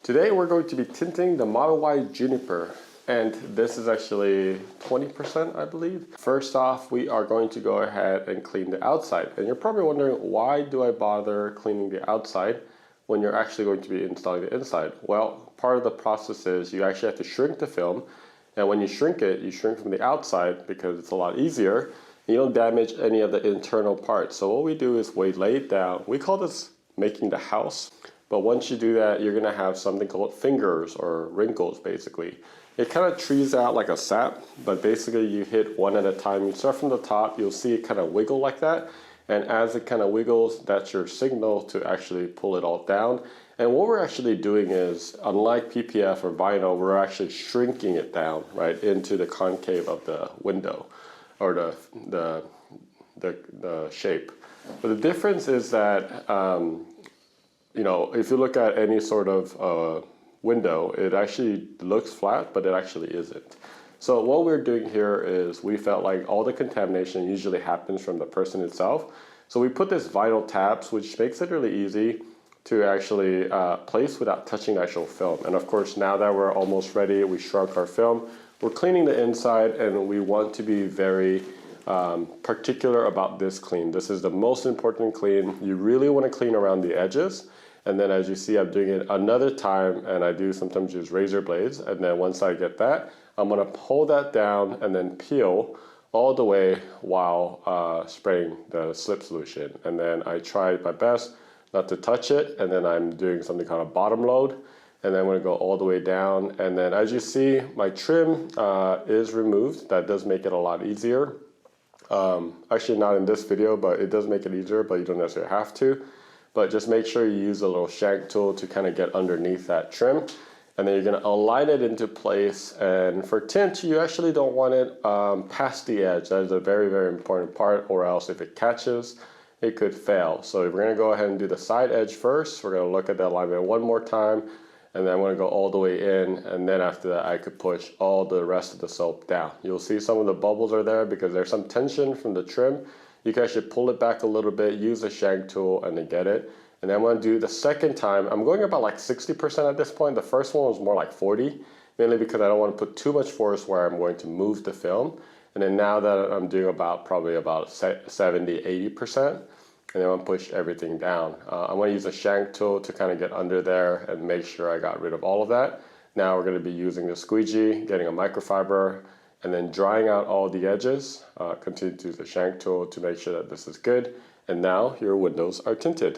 Today we're going to be tinting the Model Y Juniper, and this is actually 20%, I believe. First off, we are going to go ahead and clean the outside. And you're probably wondering, why do I bother cleaning the outside when you're actually going to be installing the inside? Well, part of the process is you actually have to shrink the film, and when you shrink it, you shrink from the outside because it's a lot easier. You don't damage any of the internal parts. So what we do is we lay it down. We call this making the house. But once you do that, you're gonna have something called fingers or wrinkles, basically. It kind of trees out like a sap, but basically you hit one at a time. You start from the top, you'll see it kind of wiggle like that. And as it kind of wiggles, that's your signal to actually pull it all down. And what we're actually doing is, unlike PPF or vinyl, we're actually shrinking it down, right, into the concave of the window or the shape. But the difference is that, you know, if you look at any sort of window, it actually looks flat, but it actually isn't. So what we're doing here is we felt like all the contamination usually happens from the person itself. So we put this vinyl tabs, which makes it really easy to actually place without touching the actual film. And of course, now that we're almost ready, we shrunk our film. We're cleaning the inside, and we want to be very particular about this clean. This is the most important clean. You really want to clean around the edges. And then as you see, I'm doing it another time, and I do sometimes use razor blades. And then once I get that, I'm gonna pull that down and then peel all the way while spraying the slip solution. And then I try my best not to touch it. And then I'm doing something called a bottom load. And then I'm gonna go all the way down. And then as you see, my trim is removed. That does make it a lot easier. Actually not in this video, but it does make it easier, but you don't necessarily have to. But just make sure you use a little shank tool to kind of get underneath that trim. And then you're gonna align it into place. And for tint, you actually don't want it past the edge. That is a very, very important part, or else if it catches, it could fail. So we're gonna go ahead and do the side edge first. We're gonna look at the alignment one more time, and then I'm gonna go all the way in. And then after that, I could push all the rest of the soap down. You'll see some of the bubbles are there because there's some tension from the trim. You can actually pull it back a little bit, use the shank tool, and then get it. And then I'm gonna do the second time. I'm going about like 60% at this point. The first one was more like 40, mainly because I don't want to put too much force where I'm going to move the film. And then now that I'm doing probably about 70, 80%, and then I'm gonna push everything down. I'm gonna use a shank tool to kind of get under there and make sure I got rid of all of that. Now we're gonna be using the squeegee, getting a microfiber, and then drying out all the edges. Continue to use the shank tool to make sure that this is good. And now your windows are tinted.